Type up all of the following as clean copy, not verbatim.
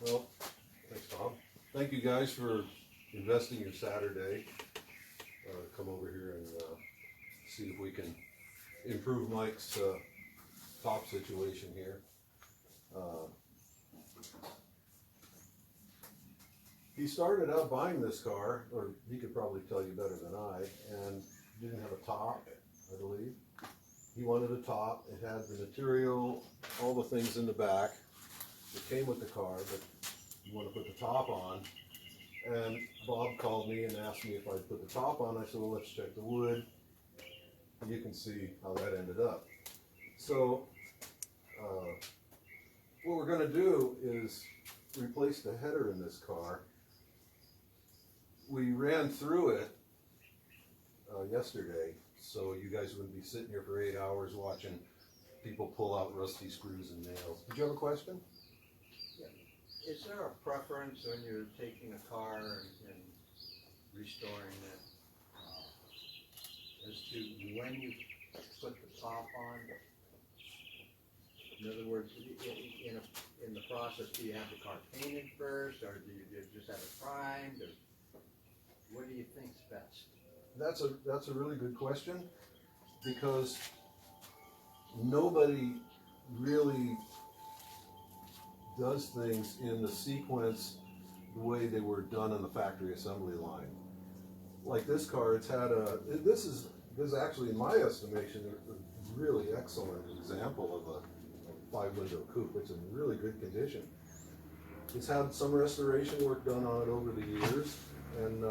Well, thanks, Tom. Thank you guys for investing your Saturday. Come over here and see if we can improve Mike's top situation here. He started out buying this car, or he could probably tell you better than I, and didn't have a top, I believe. He wanted a top. It had the material, all the things in the back. It came with the car, but you want to put the top on. And Bob called me and asked me if I'd put the top on. I said, well, let's check the wood. And you can see how that ended up. So what we're going to do is replace the header in this car. We ran through it yesterday, so you guys wouldn't be sitting here for 8 hours watching people pull out rusty screws and nails. Did you have a question? Is there a preference when you're taking a car and restoring it as to when you put the top on? In other words, in the process, do you have the car painted first, or do you just have it primed, or what do you think's best? That's a really good question, because nobody really does things in the sequence the way they were done on the factory assembly line. Like this car, it's had this is actually, in my estimation, a really excellent example of a 5-window coupe. It's in really good condition. It's had some restoration work done on it over the years, and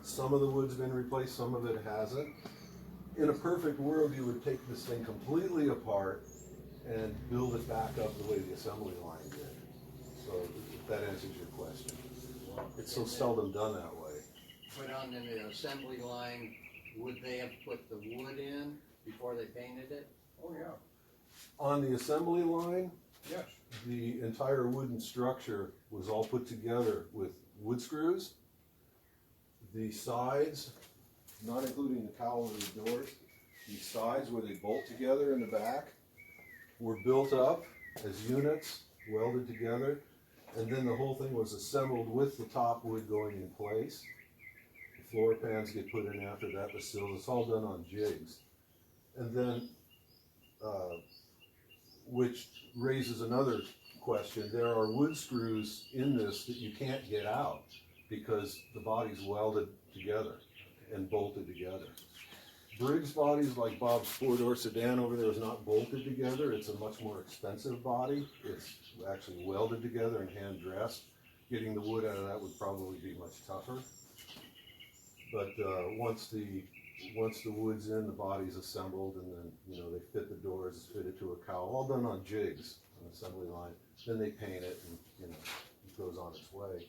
some of the wood's been replaced, some of it hasn't. In a perfect world, you would take this thing completely apart and build it back up the way the assembly line did. So if that answers your question. It's so seldom done that way. But on the assembly line, would they have put the wood in before they painted it? Oh, yeah. On the assembly line, Yes. the entire wooden structure was all put together with wood screws. The sides, not including the cowl of the doors, the sides where they bolt together in the back were built up as units, welded together, and then the whole thing was assembled with the top wood going in place. The floor pans get put in after that, the sills, it's all done on jigs. And then, which raises another question, there are wood screws in this that you can't get out because the body's welded together and bolted together. Briggs bodies, like Bob's 4-door sedan over there, is not bolted together. It's a much more expensive body. It's actually welded together and hand dressed. Getting the wood out of that would probably be much tougher. But once the wood's in, the body's assembled, and then they fit the doors, fitted to a cowl, all done on jigs on the assembly line. Then they paint it, and it goes on its way.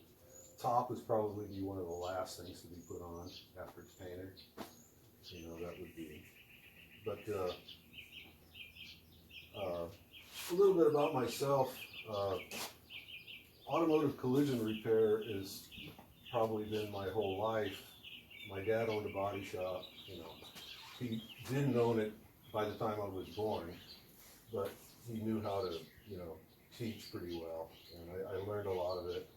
Top is probably be one of the last things to be put on after it's painted. That would be. But a little bit about myself. Automotive collision repair is probably been my whole life. My dad owned a body shop. He didn't own it by the time I was born, but he knew how to, teach pretty well, and I learned a lot of it.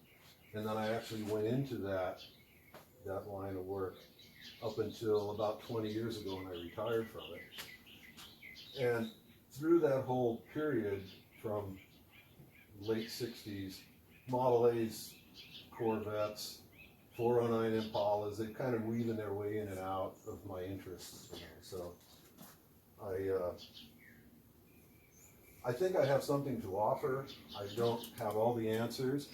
And then I actually went into that line of work up until about 20 years ago when I retired from it. And through that whole period, from late 60s, Model A's, Corvettes, 409 Impalas, they're kind of weaving their way in and out of my interests. So I think I have something to offer. I don't have all the answers.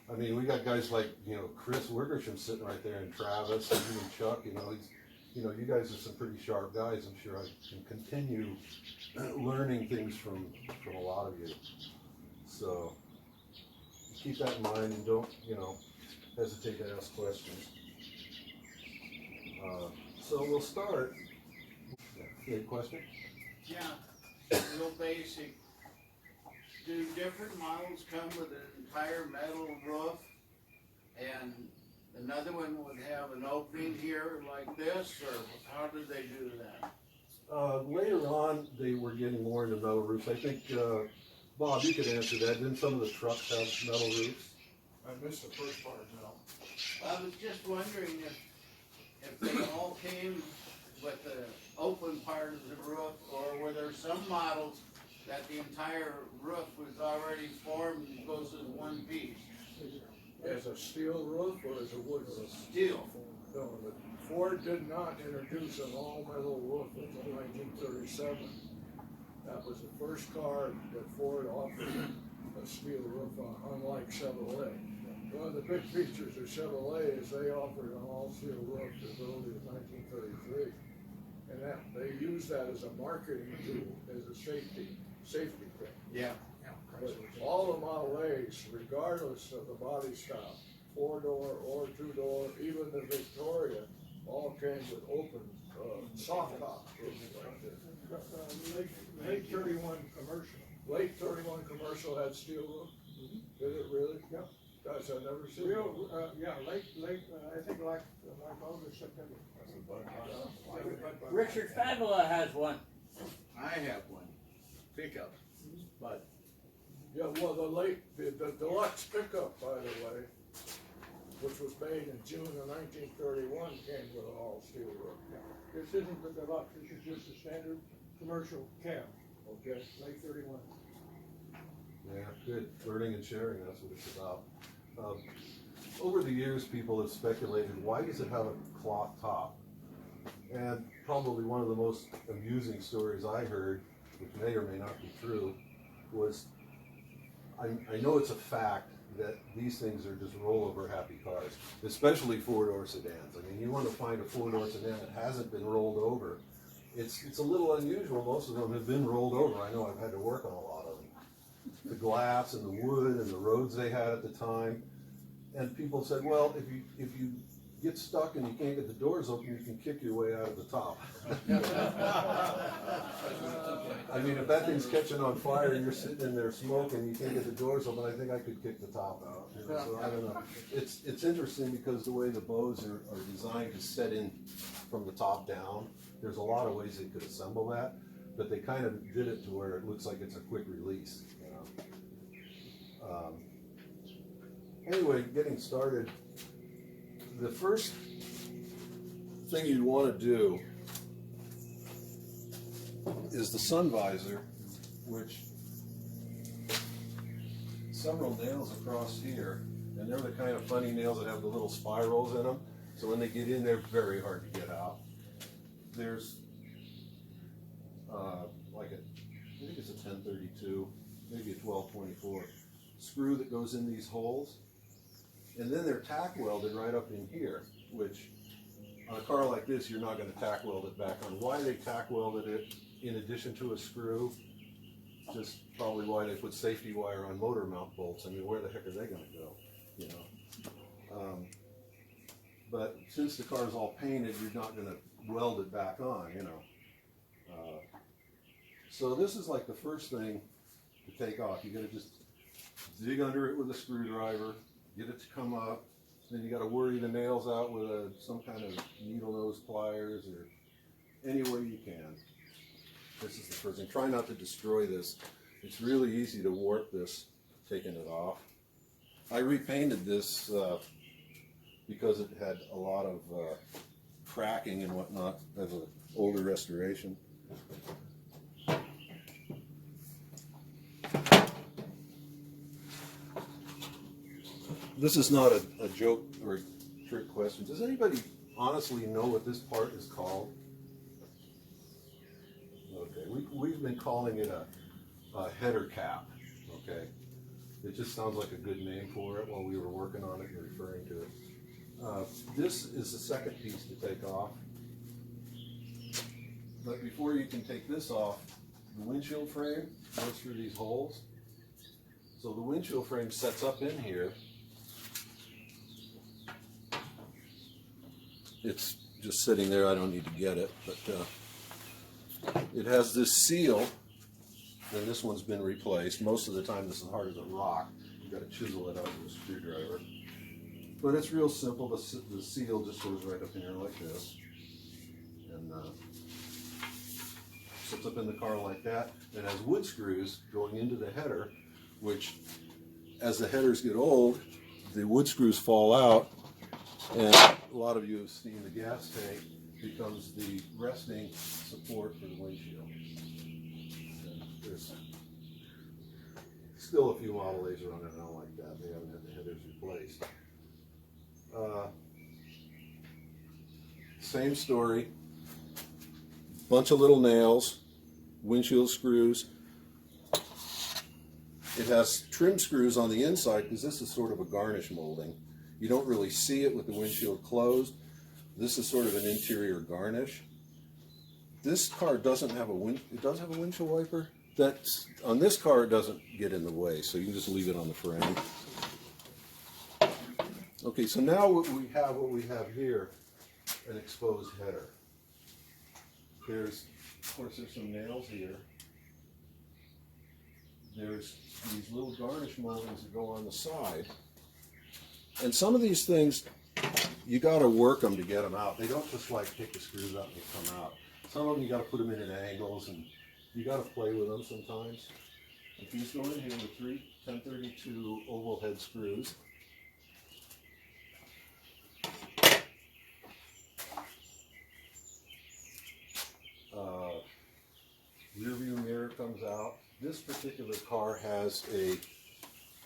I mean, we got guys like, Chris Wickersham sitting right there, and Travis, and even Chuck, you guys are some pretty sharp guys. I'm sure I can continue learning things from a lot of you. So keep that in mind, and don't, hesitate to ask questions. So we'll start. You had a question? Yeah, real basic. Do different models come with an entire metal roof, and another one would have an opening here like this, or how did they do that? Later on, they were getting more into metal roofs. I think, Bob, you could answer that. Didn't some of the trucks have metal roofs? I missed the first part now. I was just wondering if they all came with the open part of the roof, or were there some models that the entire roof was already formed and goes as one piece? As a steel roof or as a wood roof? Steel. No, the Ford did not introduce an all-metal roof until 1937. That was the first car that Ford offered a steel roof on, unlike Chevrolet. One of the big features of Chevrolet is they offered an all-steel roof as early as 1933. And that, they used that as a marketing tool, as a safety thing. Yeah. But all the Model A's, regardless of the body style, 4-door or 2-door, even the Victoria, all came with open, soft top. Late 31 commercial. Late 31 commercial had steel roof? Did it really? Yeah. Guys, I've never seen Real, it. yeah, late, I think like August, September. Richard Fabula has one. I have one, pickup, but Yeah, well, the deluxe pickup, by the way, which was made in June of 1931, came with an all-steel roof. This isn't the deluxe, this is just a standard commercial cab, Okay? late 31. Yeah, good. Learning and sharing, that's what it's about. Over the years, people have speculated, why does it have a cloth top? And probably one of the most amusing stories I heard, which may or may not be true, was I know it's a fact that these things are just rollover happy cars, especially 4-door sedans. I mean, you want to find a 4-door sedan that hasn't been rolled over. It's a little unusual. Most of them have been rolled over. I know I've had to work on a lot of them. The glass and the wood and the roads they had at the time. And people said, well, if you get stuck and you can't get the doors open, you can kick your way out of the top. I mean, if that thing's catching on fire and you're sitting in there smoking, you can't get the doors open, I think I could kick the top out. You know? So I don't know. It's interesting because the way the bows are designed to set in from the top down, there's a lot of ways they could assemble that, but they kind of did it to where it looks like it's a quick release. You know? Anyway, getting started, the first thing you'd want to do is the sun visor, which several nails across here, and they're the kind of funny nails that have the little spirals in them, so when they get in, they're very hard to get out. There's I think it's a 1032, maybe a 1224 screw that goes in these holes. And then they're tack welded right up in here, which on a car like this, you're not going to tack weld it back on. Why they tack welded it in addition to a screw, just probably why they put safety wire on motor mount bolts. I mean, where the heck are they going to go, you know? But since the car is all painted, you're not going to weld it back on, you know. So this is like the first thing to take off. You got to just dig under it with a screwdriver, get it to come up. Then you got to worry the nails out with some kind of needle nose pliers or any way you can. This is the first thing. Try not to destroy this. It's really easy to warp this, taking it off. I repainted this because it had a lot of cracking and whatnot as an older restoration. This is not a joke or a trick question. Does anybody honestly know what this part is called? Okay, we've been calling it a header cap, okay? It just sounds like a good name for it while we were working on it and referring to it. This is the second piece to take off. But before you can take this off, the windshield frame goes through these holes. So the windshield frame sets up in here. It's just sitting there, I don't need to get it, but it has this seal, and this one's been replaced. Most of the time this is hard as a rock. You've got to chisel it out with a screwdriver. But it's real simple. The seal just goes right up in here like this. And sits up in the car like that. It has wood screws going into the header, which as the headers get old, the wood screws fall out, and a lot of you have seen the gas tank becomes the resting support for the windshield. And there's still a few Model A's running around like that. They haven't had the headers replaced. Same story. Bunch of little nails, windshield screws. It has trim screws on the inside because this is sort of a garnish molding. You don't really see it with the windshield closed. This is sort of an interior garnish. This car doesn't have it does have a windshield wiper. That's, on this car it doesn't get in the way, so you can just leave it on the frame. Okay, so now what we have here, an exposed header. There's, of course, there's some nails here. There's these little garnish moldings that go on the side. And some of these things, you got to work them to get them out. They don't just like take the screws out and they come out. Some of them you got to put them in at angles, and you got to play with them sometimes. If these go in here with 3 1032 oval head screws. Rear view mirror comes out. This particular car has a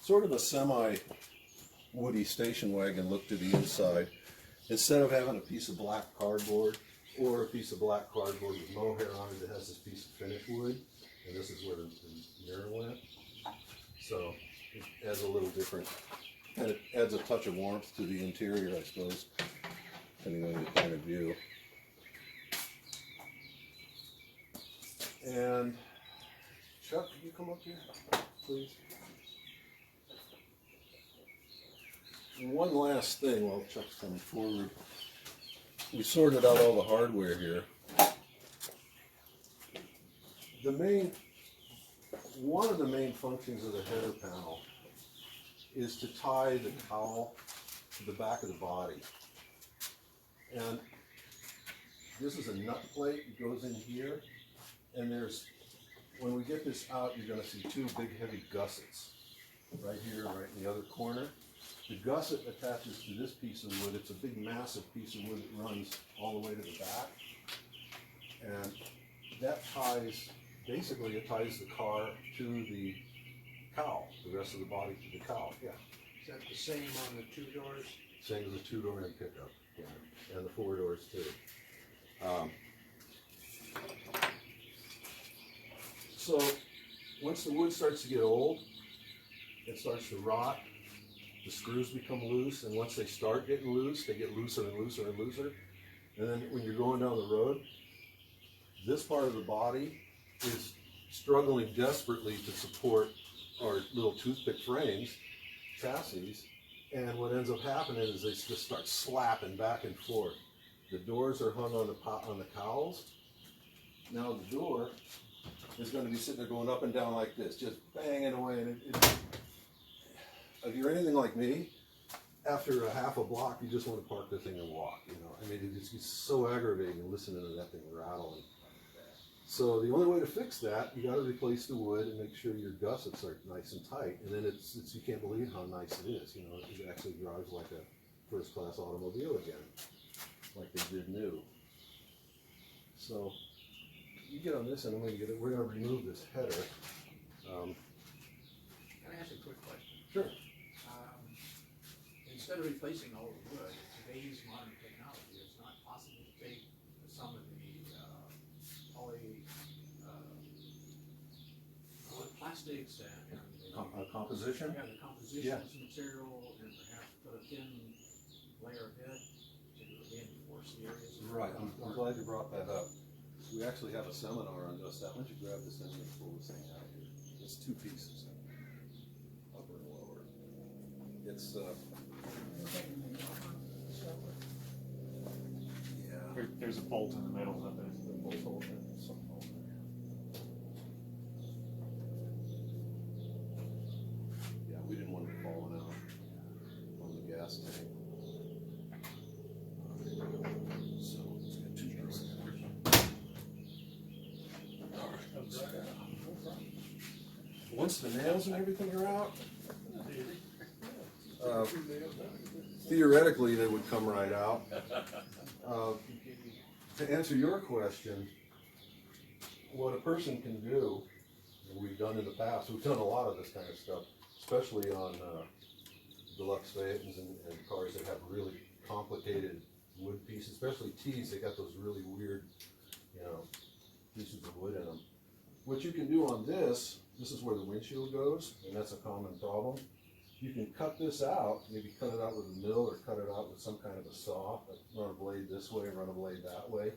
sort of a semi-woody station wagon look to the inside. Instead of having a piece of black cardboard or a piece of black cardboard with mohair on it, it has this piece of finished wood, and this is where the mirror went. So it adds a little different, and it adds a touch of warmth to the interior, I suppose, depending on your point of view. And Chuck, can you come up here, please? And one last thing while Chuck's coming forward. We sorted out all the hardware here. One of the main functions of the header panel is to tie the cowl to the back of the body. And this is a nut plate that goes in here. And when we get this out, you're going to see 2 big heavy gussets, right here and right in the other corner. The gusset attaches to this piece of wood. It's a big, massive piece of wood that runs all the way to the back. And that basically it ties the car to the cowl, the rest of the body to the cowl, yeah. Is that the same on the 2 doors? Same as the 2-door and pickup, yeah. And the 4 doors too. So once the wood starts to get old, it starts to rot, the screws become loose, and once they start getting loose, they get looser and looser and looser. And then when you're going down the road, this part of the body is struggling desperately to support our little toothpick frames, chassis, and what ends up happening is they just start slapping back and forth. The doors are hung on the cowls. Now the door is going to be sitting there going up and down like this, just banging away. And if you're anything like me, after a half a block, you just want to park the thing and walk. You know, I mean, it's so aggravating listening to that thing rattling. So the only way to fix that, you got to replace the wood and make sure your gussets are nice and tight. And then you can't believe how nice it is. You know, it actually drives like a first-class automobile again, like they did new. So you get on this, and we're going to remove this header. Can I ask a quick question? Sure. Instead of replacing all the wood, today's modern technology, it's not possible to take some of the plastics and Composition? the compositions material, and perhaps put a thin layer of head to reinforce the areas. Right, I'm glad you brought that up. We actually have a seminar on just that. Why don't you grab this thing and pull this thing out here? It's 2 pieces, upper and lower. It's yeah. There's a bolt in the middle of it. The bolt hole there. Some hole there. Yeah, we didn't want it falling out on the gas tank. So let's get 2 pieces. Once the nails and everything are out, Theoretically, they would come right out. To answer your question, what a person can do, and we've done in the past, we've done a lot of this kind of stuff, especially on deluxe Phaetons and cars that have really complicated wood pieces, especially T's. They got those really weird, pieces of wood in them. What you can do on this is where the windshield goes, and that's a common problem. You can cut this out, maybe cut it out with a mill or cut it out with some kind of a saw, like run a blade this way, run a blade that way,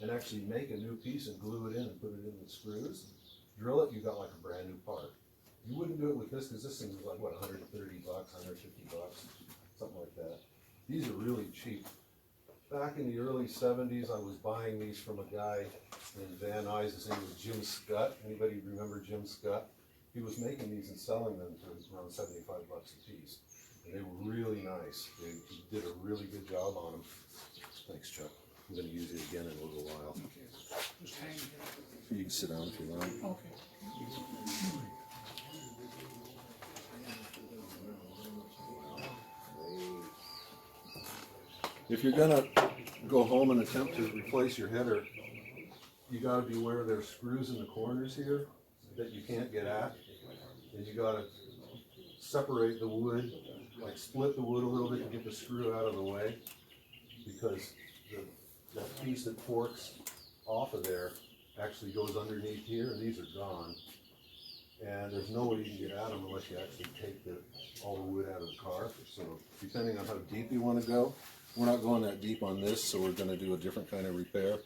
and actually make a new piece and glue it in and put it in with screws. Drill it, you got like a brand new part. You wouldn't do it with this because this thing is like, what, 130 bucks, 150 bucks, something like that. These are really cheap. Back in the early 70s, I was buying these from a guy in Van Nuys. His name was Jim Scott. Anybody remember Jim Scott? He was making these and selling them for around 75 bucks a piece. And they were really nice. He did a really good job on them. Thanks, Chuck. I'm going to use it again in a little while. Just hang it. You can sit down if you want. Okay. If you're gonna go home and attempt to replace your header, you gotta be aware there's screws in the corners here that you can't get at. And you gotta separate the wood, like split the wood a little bit to get the screw out of the way. Because that piece that forks off of there actually goes underneath here, and these are gone. And there's no way you can get at them unless you actually take all the wood out of the car. So depending on how deep you wanna go, we're not going that deep on this, so we're going to do a different kind of repair.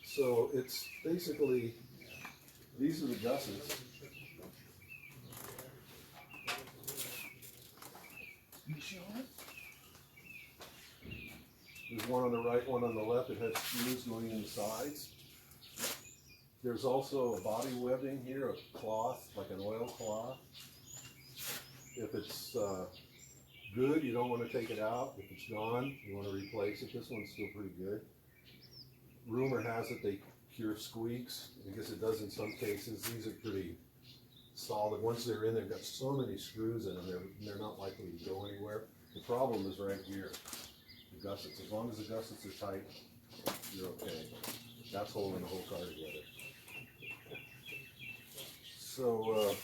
So it's basically, these are the gussets. There's one on the right, one on the left that has screws going in the sides. There's also a body webbing here, a cloth, like an oilcloth. If it's good, you don't want to take it out. If it's gone, you want to replace it. This one's still pretty good. Rumor has it they cure squeaks. I guess it does in some cases. These are pretty solid. Once they're in, they've got so many screws in them, they're not likely to go anywhere. The problem is right here, the gussets. As long as the gussets are tight, you're okay. That's holding the whole car together. So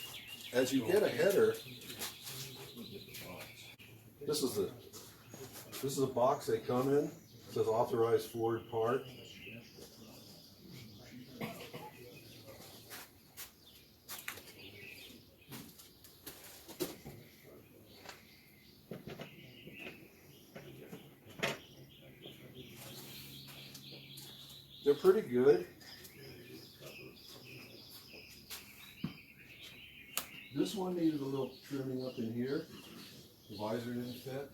as you get a header, this is a box they come in. It says authorized Ford part. They're pretty good. This one needed a little trimming up in here. The visor didn't fit.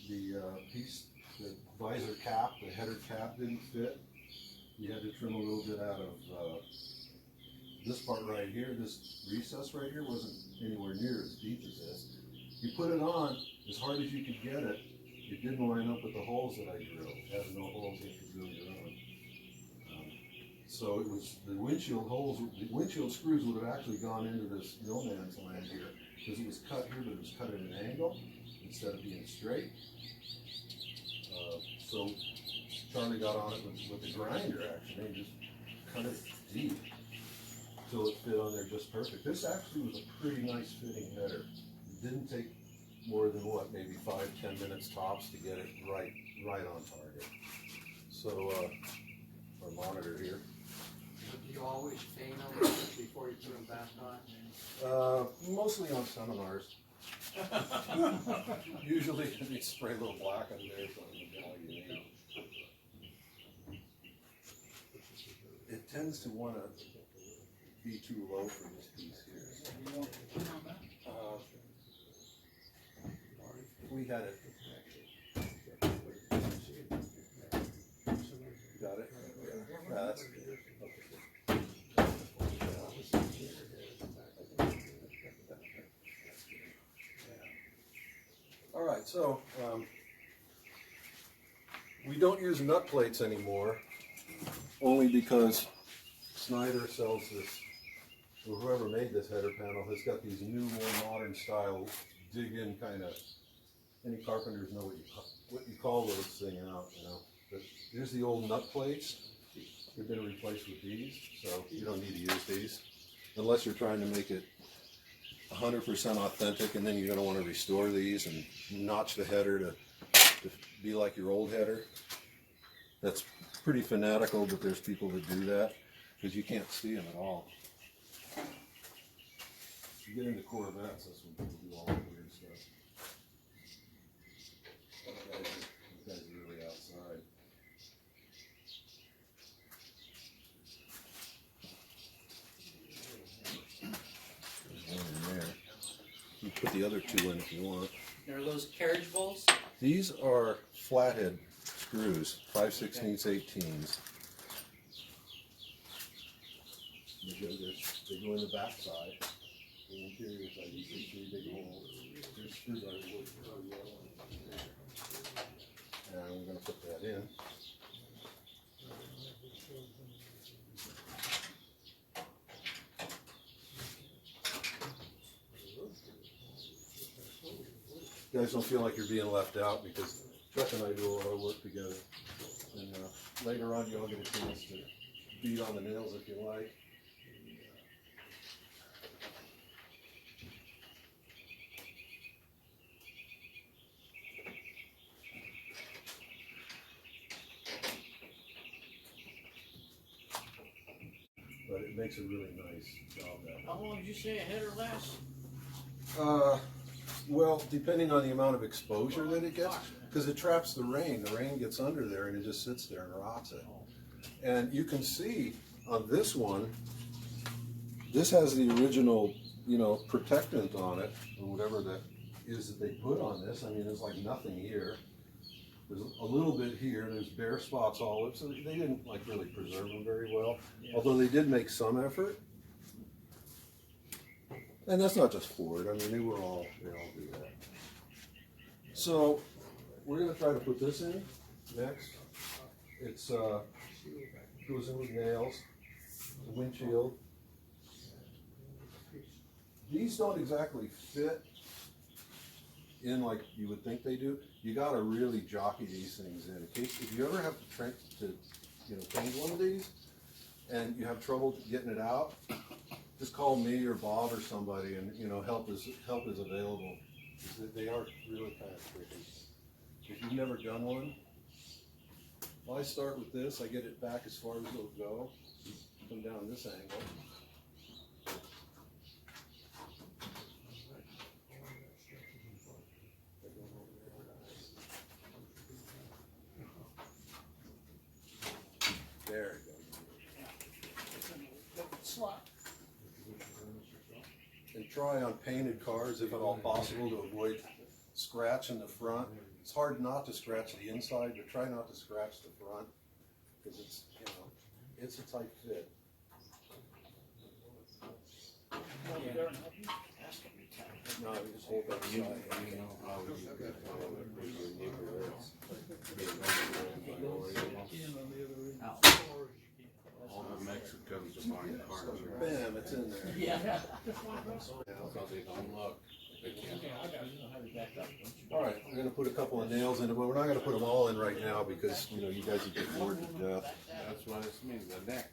The visor cap, the header cap didn't fit. You had to trim a little bit out of this part right here. This recess right here wasn't anywhere near as deep as this. You put it on as hard as you could get it. It didn't line up with the holes that I drilled. It has no holes, you have to drill your own. So it was the windshield holes. The windshield screws would have actually gone into this no man's land here because it was cut here, but it was cut at an angle instead of being straight. So Charlie got on it with the grinder actually and just cut it deep until it fit on there just perfect. This actually was a pretty nice fitting header. It didn't take more than what, maybe 5-10 minutes tops to get it right on target. So our monitor here. Do you always paint them before you put them back on? Mostly on seminars. Usually they spray a little black on there so you know you need. It tends to want to be too low for this piece here. We had it. Got it? Yeah, that's good. All right, so we don't use nut plates anymore, only because Snyder sells this or whoever made this header panel has got these new, more modern style dig-in kind of. Any carpenters know what you call those thing out, you know. But here's the old nut plates. They've been replaced with these, so you don't need to use these unless you're trying to make it 100% authentic, and then you're going to want to restore these and notch the header to be like your old header. That's pretty fanatical, but there's people that do that because you can't see them at all. You get into Corvettes, that's when people do all that weird stuff. You guys are really outside. There's one in there. You can put the other two in if you want. Are those carriage bolts? These are flathead screws, 5/16 18s. They go in the back side. The interior side, you see three big holes. There's screwdrivers. And I'm going to put that in. You guys don't feel like you're being left out because Chuck and I do a lot of work together. And later on, you'll get a chance to beat on the nails if you like. But it makes a really nice job. How long did you say a header lasts? Well, depending on the amount of exposure that it gets, because it traps the rain. The rain gets under there and it just sits there and rots it. And you can see on this one, this has the original, you know, protectant on it, or whatever that is that they put on this. I mean, there's like nothing here. There's a little bit here. There's bare spots all over. So they didn't like really preserve them very well, although they did make some effort. And that's not just Ford. I mean, they all do that. So we're going to try to put this in next. It's goes in with nails, the windshield. These don't exactly fit in like you would think they do. You got to really jockey these things in case if you ever have to change one of these and you have trouble getting it out. Just call me or Bob or somebody, and help is available. They are really kind of tricky. If you've never done one, well, I start with this. I get it back as far as it'll go. Come down this angle. There it goes. And try on painted cars, if at all possible, to avoid scratch in the front. It's hard not to scratch the inside, but try not to scratch the front because it's a tight fit. No, you just hold that side. All the Mexicans are buying cars. Bam, it's in there. Yeah. Because they don't look. They can't. All right, we're going to put a couple of nails in it, but we're not going to put them all in right now because, you guys would get bored to death. That's what it means, the neck.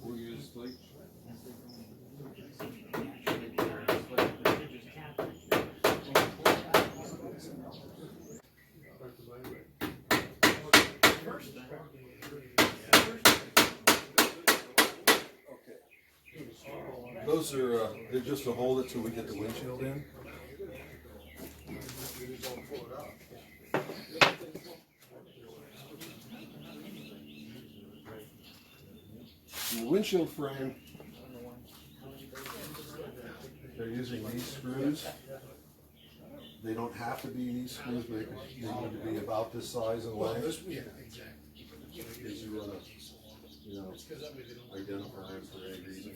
We'll use sleep. Those are, they're just to hold it till we get the windshield in. The windshield frame, they're using these screws. They don't have to be these screws, but they need to be about this size and length. Because you want to, identify them for any reason.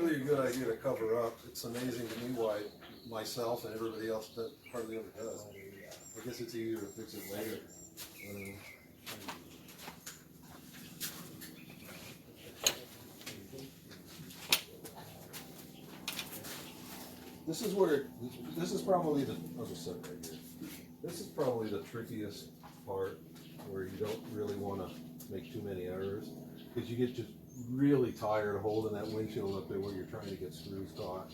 really a good idea to cover up. It's amazing to me why myself and everybody else hardly ever does. I guess it's easier to fix it later. This is where, this is probably the, I'll just set it right here. This is probably the trickiest part where you don't really want to make too many errors because you get just really tired of holding that windshield up there where you're trying to get screws caught.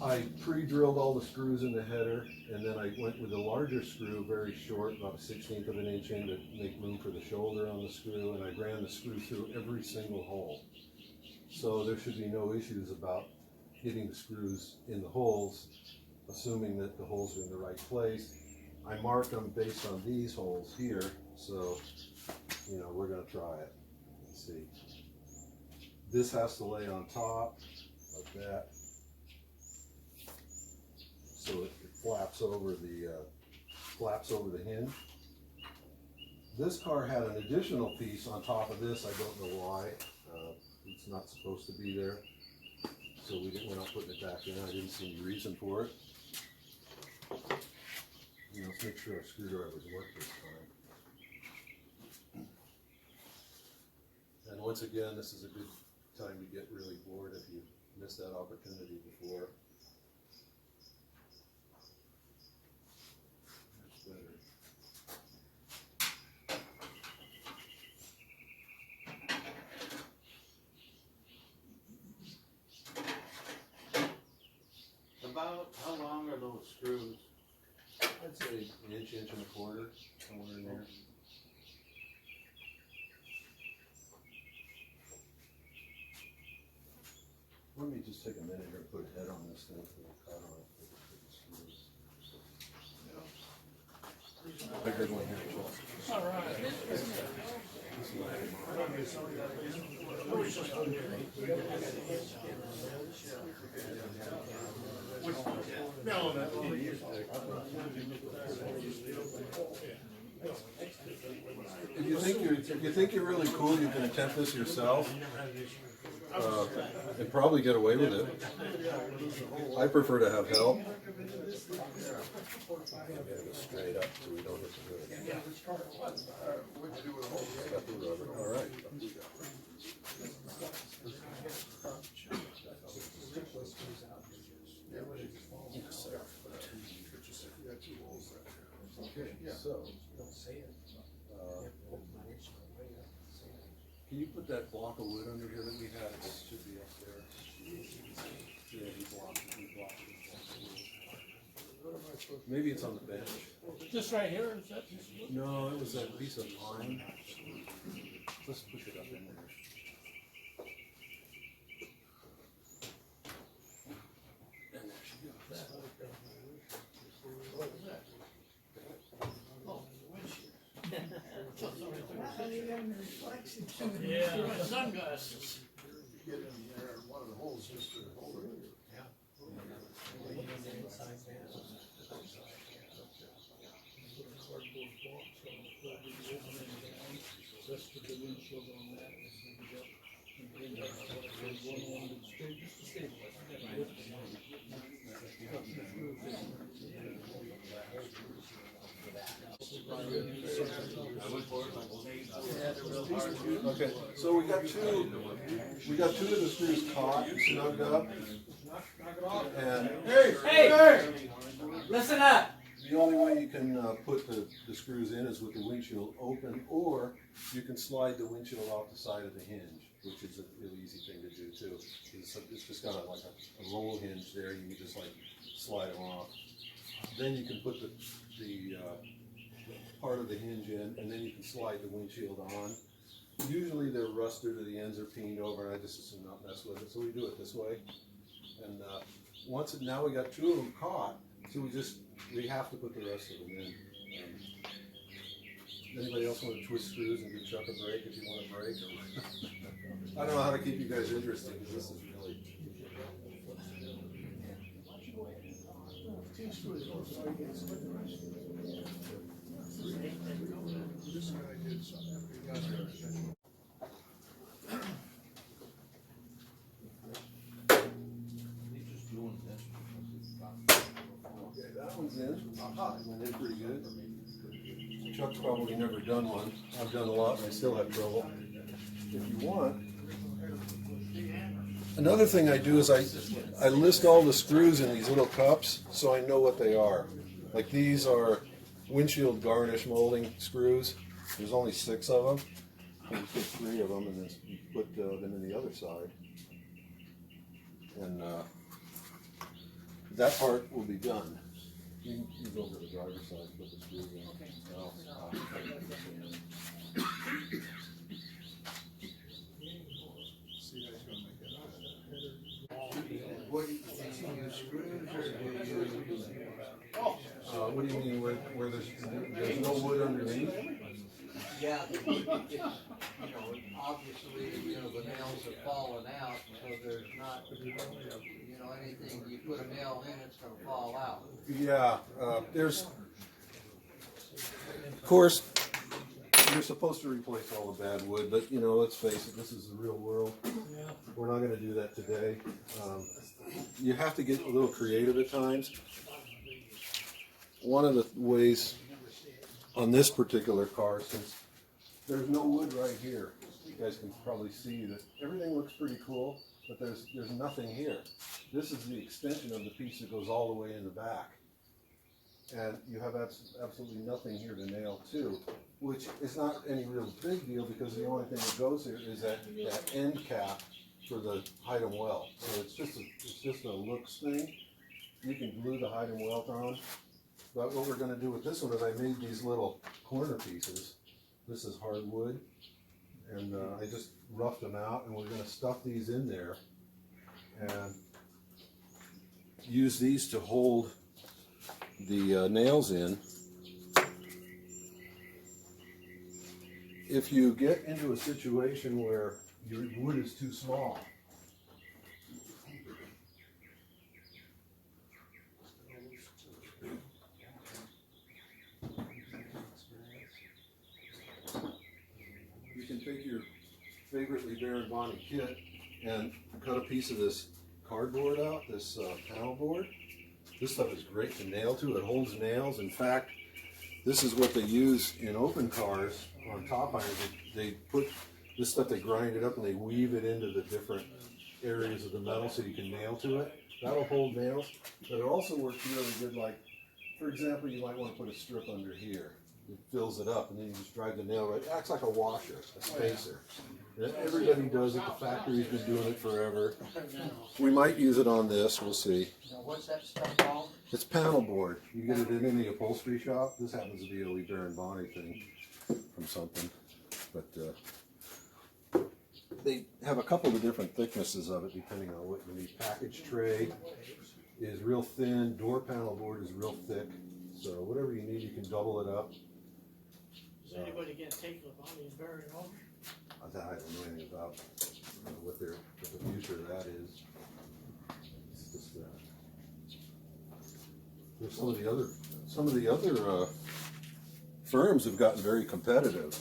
I pre-drilled all the screws in the header, and then I went with a larger screw, very short, about a 1/16 of an inch in to make room for the shoulder on the screw, and I ran the screw through every single hole. So there should be no issues about getting the screws in the holes, assuming that the holes are in the right place. I marked them based on these holes here, so, you know, we're gonna try it. Let's see. This has to lay on top, like that. So it flaps over the hinge. This car had an additional piece on top of this. I don't know why. It's not supposed to be there. So we're not putting it back in. I didn't see any reason for it. You know, let's make sure our screwdrivers work this time. And once again, this is a good time to get really bored if you missed that opportunity before. Much better. About how long are those screws? I'd say an inch, inch and a quarter, somewhere in there. Let me just take a minute here and put a head on this thing. Cut on it. A good one here. All right. If you think you're really cool, you can attempt this yourself. And probably get away with it. I prefer to have help. Straight up so we don't hit the rubber. All right. Okay, so can you put that block of wood under here that we had? It should be up there. Yeah, you blocked it. Maybe it's on the bench. This right here, is that? No, it was that piece of pine. Let's push it up in there. And there she goes. Yeah, sunglasses. Get in there, and one of the holes just to hold it. Just to the windshield on that. And then one on the straight, just to stabilize. Okay, so we got two of the screws caught, snugged up, and Hey! Listen up! the only way you can put the screws in is with the windshield open, or you can slide the windshield off the side of the hinge, which is a really easy thing to do too. It's just got like a roll hinge there. You can just like slide them off. Then you can put the part of the hinge in, and then you can slide the windshield on. Usually they're rusted or the ends are peened over, and I just assume not mess with it, so we do it this way. And now we got two of them caught, so we have to put the rest of them in. Anybody else want to twist screws and give Chuck a break if you want a break? Or I don't know how to keep you guys interested, because this is really. This guy did something. comes in. Aha, it went in pretty good. Chuck's probably never done one. I've done a lot and I still have trouble. If you want. Another thing I do is I list all the screws in these little cups so I know what they are. Like these are windshield garnish molding screws. There's only 6 of them. You put 3 of them and then you put them in the other side. And that part will be done. You can go over to the driver's side and put the screws in. What do you think, you use screws or do you use? What do you mean where there's no wood underneath? Yeah, you know, obviously, you know, the nails have fallen out, so there's not, you know, anything, you put a nail in, it's gonna fall out. Yeah, there's, of course, you're supposed to replace all the bad wood, but you know, let's face it, this is the real world. We're not going to do that today. You have to get a little creative at times. One of the ways on this particular car, since there's no wood right here, you guys can probably see that everything looks pretty cool, but there's nothing here. This is the extension of the piece that goes all the way in the back. And you have absolutely nothing here to nail to, which is not any real big deal because the only thing that goes here is that end cap for the hide and weld. So it's just a looks thing. You can glue the hide and weld on. But what we're going to do with this one is I made these little corner pieces. This is hardwood, and I just roughed them out, and we're going to stuff these in there and use these to hold the nails in. If you get into a situation where your wood is too small, you can take your favorite Lee Baron Bonney kit and cut a piece of this cardboard out, this panel board. This stuff is great to nail to. It holds nails. In fact, this is what they use in open cars on top irons. They put this stuff, they grind it up and they weave it into the different areas of the metal so you can nail to it. That'll hold nails, but it also works really good. Like, for example, you might want to put a strip under here. It fills it up and then you just drive the nail right. It acts like a washer, a spacer. Everybody does it. The factory's been doing it forever. We might use it on this. We'll see. Now, what's that stuff called? It's panel board. You get it in any upholstery shop. This happens to be a Lee Baron Bonney thing from something. But they have a couple of different thicknesses of it depending on what you need. Package tray is real thin. Door panel board is real thick. So whatever you need, you can double it up. Is anybody gonna take the Bonnie's Berry home? I don't know anything about what the future of that is. It's just there's some of the other firms have gotten very competitive,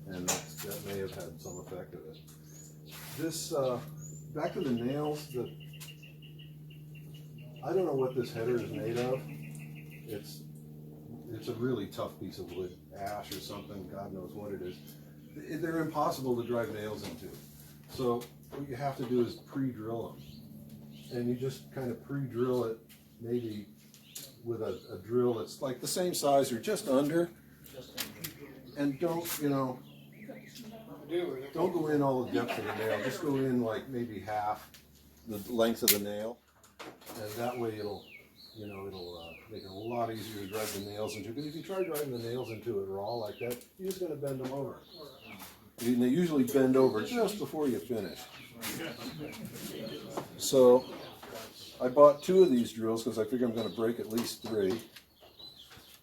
and that may have had some effect of it. This back to the nails. I don't know what this header is made of. It's a really tough piece of wood, ash or something. God knows what it is. They're impossible to drive nails into. So what you have to do is pre-drill them. And you just kind of pre-drill it maybe with a drill that's like the same size or just under. And don't go in all the depth of the nail. Just go in like maybe half the length of the nail. And that way it'll make it a lot easier to drive the nails into. Because if you try driving the nails into it raw like that, you're just going to bend them over. And they usually bend over just before you finish. So I bought 2 of these drills because I figure I'm going to break at least 3.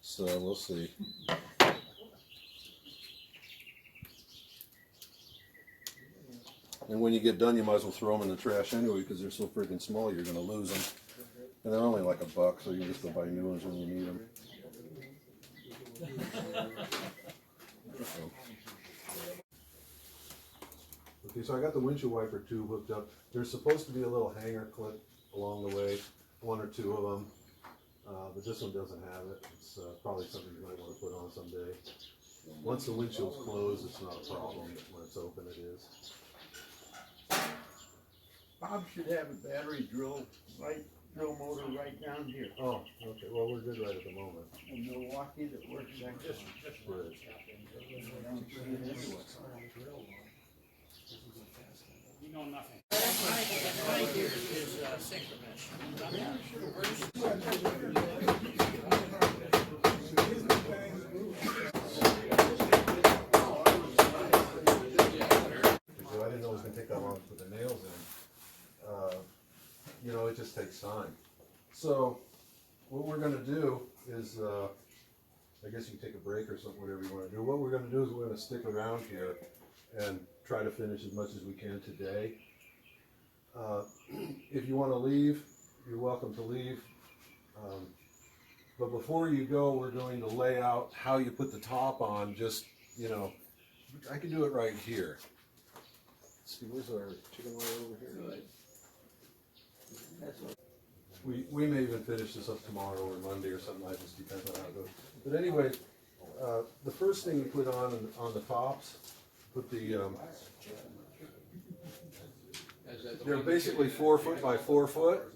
So we'll see. And when you get done, you might as well throw them in the trash anyway because they're so freaking small, you're going to lose them. And they're only like $1, so you can just go buy new ones when you need them. Okay, so I got the windshield wiper tube hooked up. There's supposed to be a little hanger clip along the way, 1 or 2 of them. but this one doesn't have it. It's probably something you might want to put on someday. Once the windshield's closed, it's not a problem, but when it's open, it is. Bob should have a battery drill motor right down here. Oh, okay, well, we're good right at the moment. In Milwaukee that works like this. Good. You know nothing. Right here is synchro mesh. So I didn't know it was gonna take that long to put the nails in. You know, it just takes time. So, what we're gonna do is, I guess you can take a break or something, whatever you wanna do. What we're gonna do is we're gonna stick around here and try to finish as much as we can today. If you wanna leave, you're welcome to leave. But before you go, we're going to lay out how you put the top on, just, you know, I can do it right here. Let's see, where's our chicken wire over here? We may even finish this up tomorrow or Monday or something, it just depends on how it goes. But anyway, the first thing you put on the tops, put the, they're basically 4 foot by 4 foot.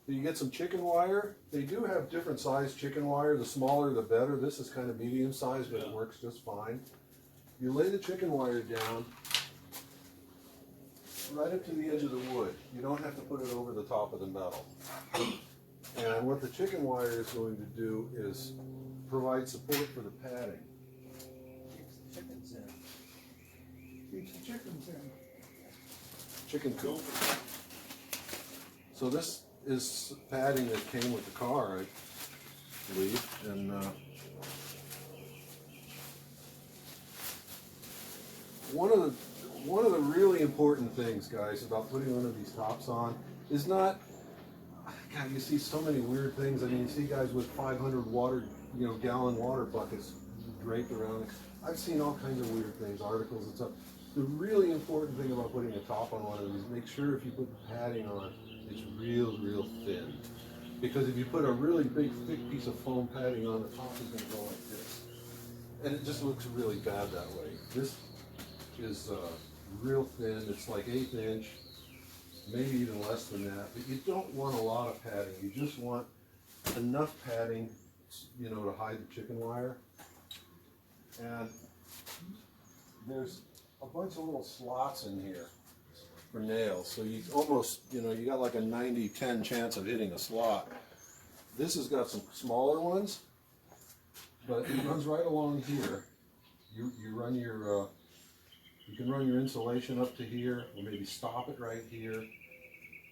You get some chicken wire. They do have different size chicken wire. The smaller the better. This is kind of medium size, but it works just fine. You lay the chicken wire down right up to the edge of the wood. You don't have to put it over the top of the metal. And what the chicken wire is going to do is provide support for the padding. Keeps the chickens in. Chicken coop. So this is padding that came with the car, I believe, and one of the really important things, guys, about putting one of these tops on is not. God, you see so many weird things. I mean, you see guys with 500 gallon water buckets draped around. I've seen all kinds of weird things, articles and stuff. The really important thing about putting a top on one of these, make sure if you put the padding on, it's real thin. Because if you put a really big, thick piece of foam padding on, the top is going to go like this. And it just looks really bad that way. This is real thin. It's like 1/8 inch, maybe even less than that. But you don't want a lot of padding. You just want enough padding, you know, to hide the chicken wire. And there's a bunch of little slots in here for nails. So you almost, you know, you got like a 90-10 chance of hitting a slot. This has got some smaller ones, but it runs right along here. You run your, you can run your insulation up to here, or maybe stop it right here.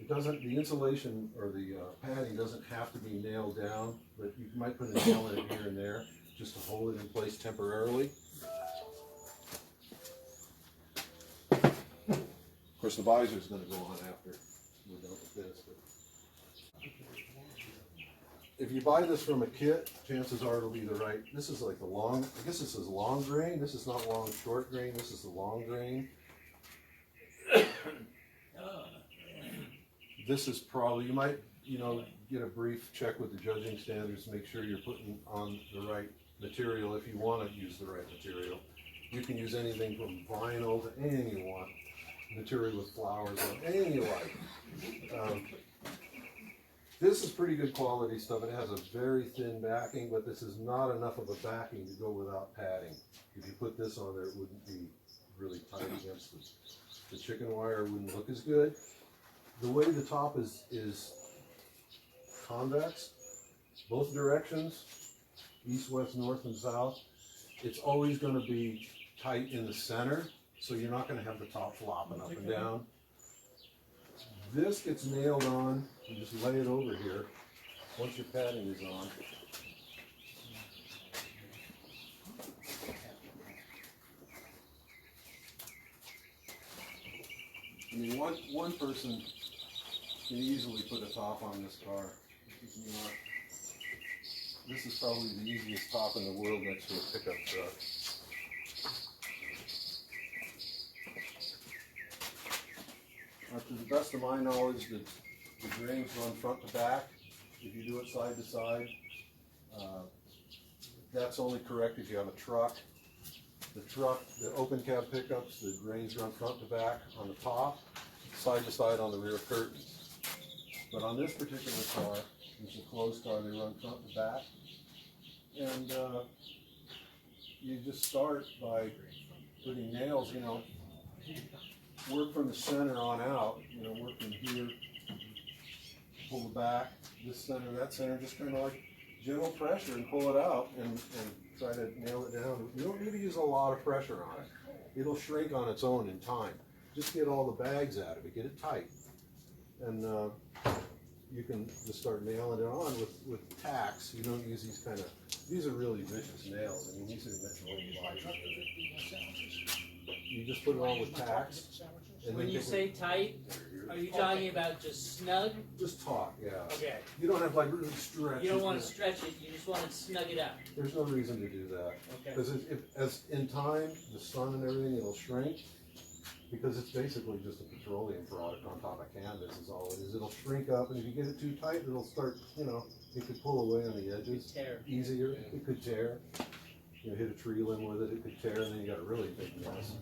It doesn't, the insulation or the padding doesn't have to be nailed down, but you might put a nail in it here and there just to hold it in place temporarily. Of course, the visor is going to go on after we're done with this. But if you buy this from a kit, chances are it'll be the right. This is like the long. I guess this is long grain. This is not long short grain. This is the long grain. This is probably, you might, you know, get a brief check with the judging standards to make sure you're putting on the right material if you want to use the right material. You can use anything from vinyl to anything you want. Material with flowers on, anything you like. This is pretty good quality stuff. It has a very thin backing, but this is not enough of a backing to go without padding. If you put this on there, it wouldn't be really tight against the chicken wire. It wouldn't look as good. The way the top is convex, both directions, east, west, north, and south, it's always going to be tight in the center. So you're not going to have the top flopping up and down. This gets nailed on. You just lay it over here once your padding is on. I mean, one person can easily put a top on this car. This is probably the easiest top in the world next to a pickup truck. To the best of my knowledge, the drains run front to back. if you do it side to side, that's only correct if you have a truck. The open cab pickups, the grains run front to back on the top, side to side on the rear curtains. But on this particular car, it's a closed car, they run front to back. And you just start by putting nails, work from the center on out, work from here, pull the back, this center, that center, just kind of like gentle pressure and pull it out and try to nail it down. You don't need to use a lot of pressure on it. It'll shrink on its own in time. Just get all the bags out of it, get it tight. And you can just start nailing it on with tacks. You don't use these are really vicious nails. I mean, these are meant to really bite. You just put it on with tacks. And When then you say tight, are you talking about just snug? just taut, yeah. Okay. You don't have like really stretch. You don't want to stretch it, you just want to snug it up. There's no reason to do that. Okay. Because as in time, the sun and everything, it'll shrink. Because it's basically just a petroleum product on top of canvas is all it is. It'll shrink up, and if you get it too tight, it'll start, it could pull away on the edges. Tear. Easier, it could tear. Hit a tree limb with it, it could tear, and then you got a really big mess.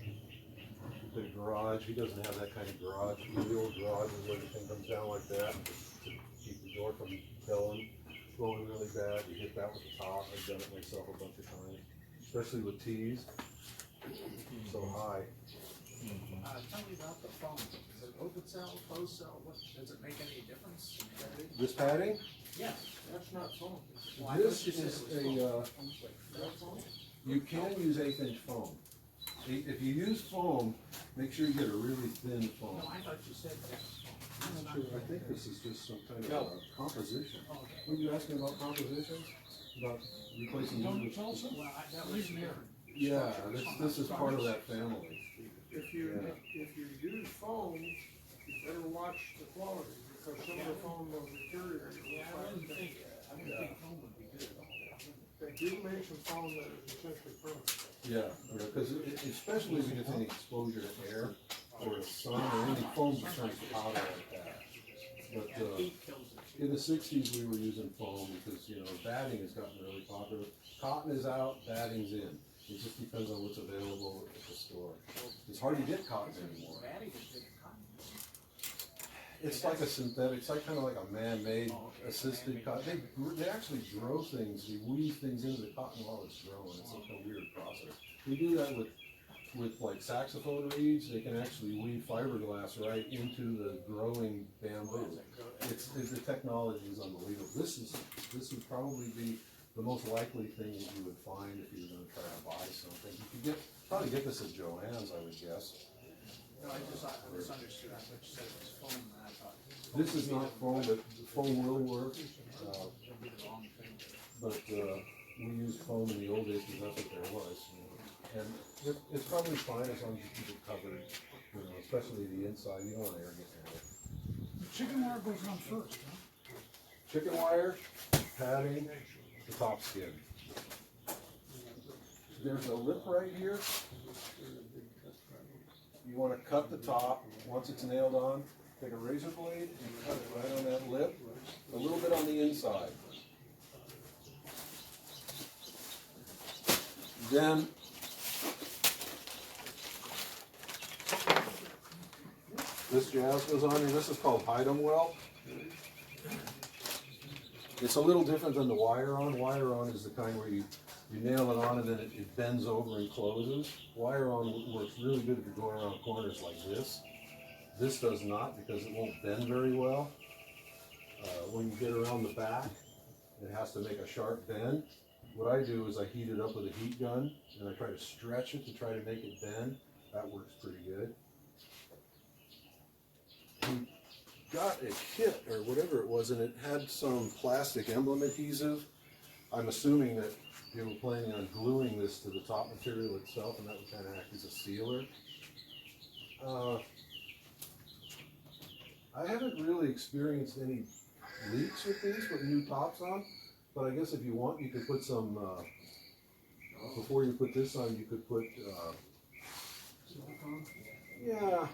The garage, he doesn't have that kind of garage. The old garage is where the thing comes down like that to keep the door from blowing really bad. You hit that with the top. I've done it myself a bunch of times, especially with T's. So high. Tell me about the phone. Is it open cell, closed cell? Does it make any difference? This padding? Yeah. That's not phone. This is you can use 1/8" foam. If you use foam, make sure you get a really thin foam. No, I thought you said that. I'm not sure, I think this is just some kind of a composition. Were you asking about compositions? About replacing wood with? Well, that was different. Yeah, this is part of that family. If you use foam, you better watch the quality, because some of the foam will deteriorate. Yeah, I wouldn't think phone would be good. They do make some foam that is essentially permanent. Yeah, because especially if you get any exposure to air or the sun or any foam that turns powder like that. But Heat kills it. in the 60s we were using foam because, batting has gotten really popular. Cotton is out, batting's in. It just depends on what's available at the store. It's hard to get cotton anymore. It's like a synthetic, it's like kind of like a man-made assisted cotton. They actually grow things, they weave things into the cotton while it's growing. It's like a weird process. We do that with like saxophone reeds. They can actually weave fiberglass right into the growing bamboo. The technology is unbelievable. This would probably be the most likely thing that you would find if you were going to try to buy something. You could probably get this at Joann's, I would guess. No, I misunderstood. I thought you said it was foam, and I thought. This is not foam, but foam will work. But we used foam in the old days because that's what there was. And it's probably fine as long as you keep it covered, especially the inside. You don't want air getting in it. The chicken wire goes on first, huh? Chicken wire, padding, the top skin. There's a lip right here. You want to cut the top. Once it's nailed on, take a razor blade and cut it right on that lip, a little bit on the inside. Then this jazz goes on here. This is called hide-em well. It's a little different than the wire on. Wire on is the kind where you nail it on and then it bends over and closes. Wire on works really good if you go around corners like this. This does not because it won't bend very well. When you get around the back, it has to make a sharp bend. What I do is I heat it up with a heat gun and I try to stretch it to try to make it bend. That works pretty good. We got a kit or whatever it was and it had some plastic emblem adhesive. I'm assuming that they were planning on gluing this to the top material itself, and that would kind of act as a sealer. I haven't really experienced any leaks with these with new tops on, but I guess if you want, you could put some, before you put this on, you could put, Silicone? yeah,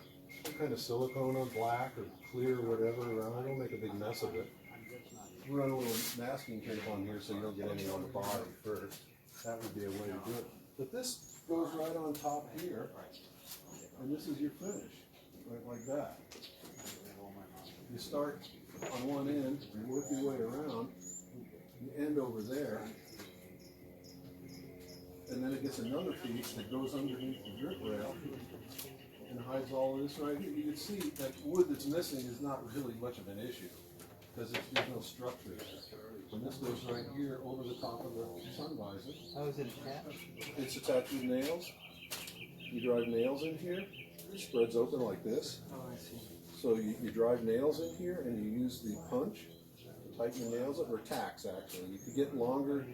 some kind of silicone on black or clear or whatever around. It'll make a big mess of it. run a little masking tape on here so you don't get any on the body first. That would be a way to do it. But this goes right on top here, and this is your finish, right like that. You start on one end, you work your way around, you end over there, and then it gets another piece that goes underneath the drip rail and hides all of this right here. You can see that wood that's missing is not really much of an issue because there's no structure there. And this goes right here over the top of the sun visor. How is it attached? It's attached with nails. You drive nails in here, it spreads open like this. Oh, I see. So you drive nails in here and you use the punch to tighten the nails up, or tacks actually. You could get longer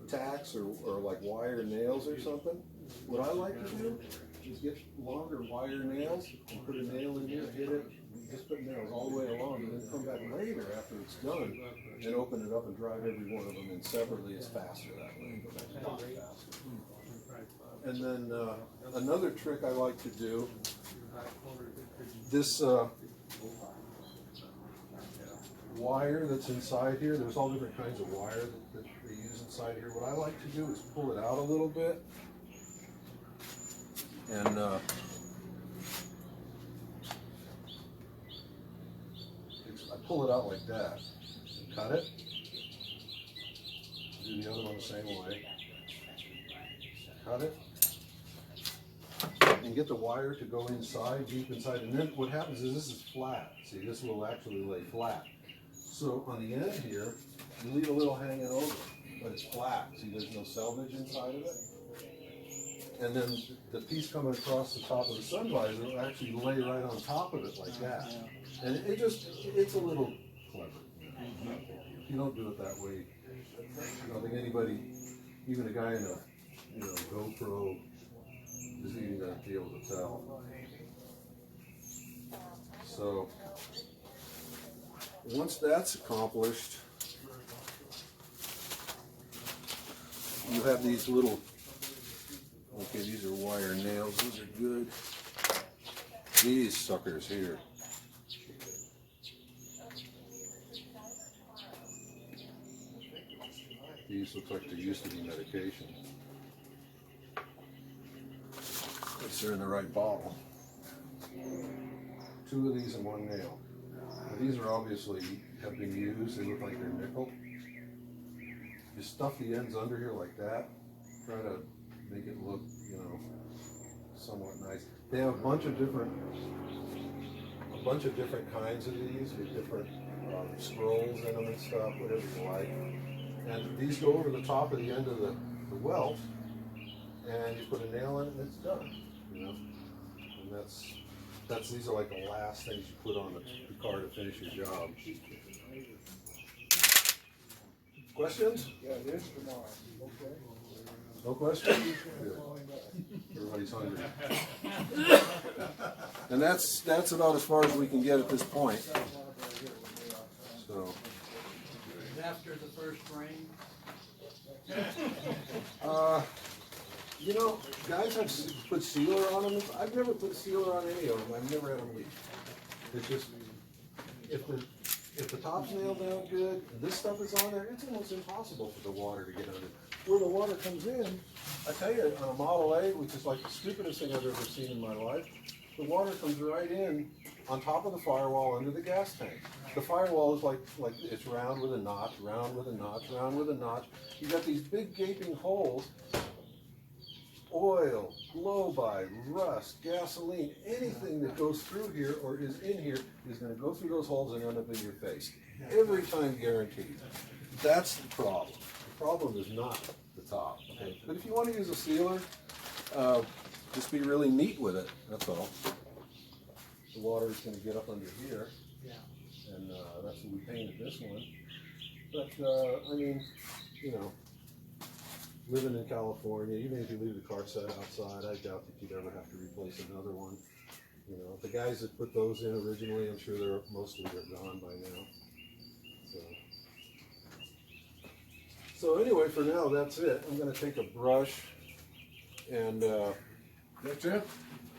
tacks or like wire nails or something. What I like to do is get longer wire nails and put a nail in here, hit it, just put nails all the way along, and then come back later after it's done and open it up and drive every one of them in separately. It's faster that way. It's a lot faster. And then another trick I like to do, this wire that's inside here, there's all different kinds of wire that they use inside here. What I like to do is pull it out a little bit and I pull it out like that, cut it, do the other one the same way, cut it, and get the wire to go inside, deep inside, and then what happens is this is flat. See, this will actually lay flat. So on the end here, you leave a little hanging over, but it's flat. See, there's no selvage inside of it. And then the piece coming across the top of the sun visor will actually lay right on top of it like that. And it's a little clever. If you don't do it that way, I don't think anybody, even a guy in a GoPro, is even going to be able to tell. So once that's accomplished, you have these little, okay, these are wire nails, these are good. These suckers here. These look like they used to be medication. They're in the right bottle. 2 of these and 1 nail. Now, these are obviously have been used. They look like they're nickel. You stuff the ends under here like that. Try to make it look, somewhat nice. They have a bunch of different kinds of these with different scrolls in them and stuff, whatever you like. And these go over the top of the end of the welt, and you put a nail in it, and it's done. And these are like the last things you put on the car to finish your job. Questions? Yeah, it is tomorrow, okay? No questions? Good. Everybody's hungry. And that's about as far as we can get at this point. So. After the first rain? Guys have put sealer on them. I've never put sealer on any of them. I've never had them leak. It's just, if the top's nailed down good, and this stuff is on there, it's almost impossible for the water to get under. Where the water comes in, I tell you, on a Model A, which is like the stupidest thing I've ever seen in my life, the water comes right in on top of the firewall under the gas tank. The firewall is like it's round with a notch, round with a notch, round with a notch. You got these big gaping holes. Oil, blow-by, rust, gasoline, anything that goes through here or is in here is going to go through those holes and end up in your face. Every time guaranteed. That's the problem. The problem is not the top. Okay? But if you want to use a sealer, just be really neat with it. That's all. The water is going to get up under here. Yeah. And that's what we painted this one. But, living in California, even if you leave the car set outside, I doubt that you'd ever have to replace another one. The guys that put those in originally, I'm sure they're gone by now. So anyway, for now, that's it. I'm going to take a brush and That's it?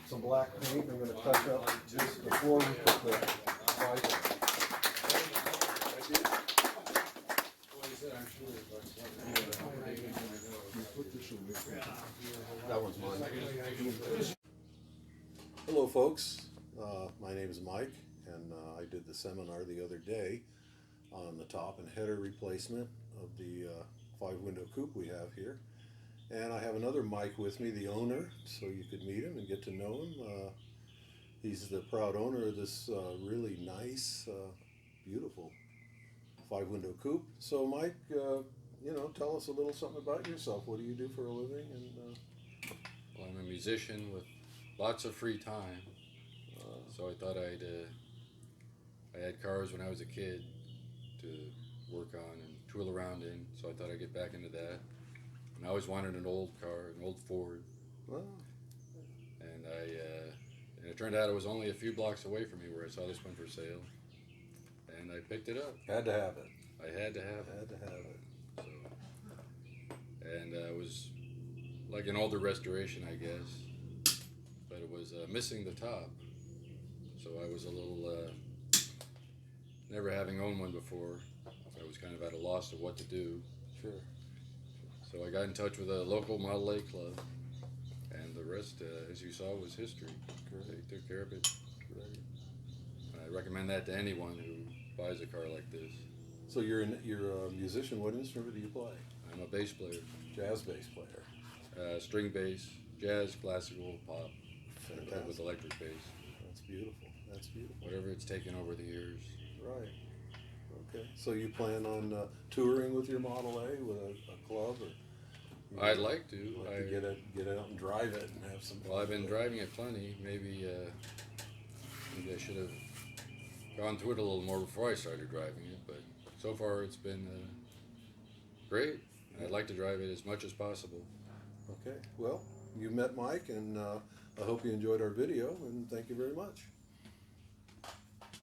some black paint. I'm going to touch up just before we put the visor. folks, my name is Mike, and I did the seminar the other day on the top and header replacement of the 5-window coupe we have here. And I have another Mike with me, the owner, so you could meet him and get to know him. He's the proud owner of this really nice, beautiful 5-window coupe. So Mike, tell us a little something about yourself. What do you do for a living? And Well, I'm a musician with lots of free time, so I thought I had cars when I was a kid to work on and tool around in, so I thought I'd get back into that. And I always wanted an old car, an old Ford, well, and it turned out it was only a few blocks away from me where I saw this one for sale, and I picked it up. had to have it. I had to have it. Had to have it. So, and it was like an older restoration, I guess, but it was missing the top. So I was a little, never having owned one before, I was kind of at a loss of what to do. Sure. So I got in touch with a local Model A club, and the rest, as you saw, was history. They took care of it. Great. I recommend that to anyone who buys a car like this. So you're a musician. What instrument do you play? I'm a bass player, Jazz bass player. string bass, jazz, classical, pop, Fantastic. with electric bass. That's beautiful. That's beautiful. Whatever it's taken over the years. Right. Okay. So you plan on touring with your Model A with a club, or I'd like to. like to get out and drive it and have some fun? Well, I've been with it? driving it plenty. Maybe I should have gone through it a little more before I started driving it. But so far, it's been great. I'd like to drive it as much as possible. Okay. Well, you met Mike, and I hope you enjoyed our video, and thank you very much.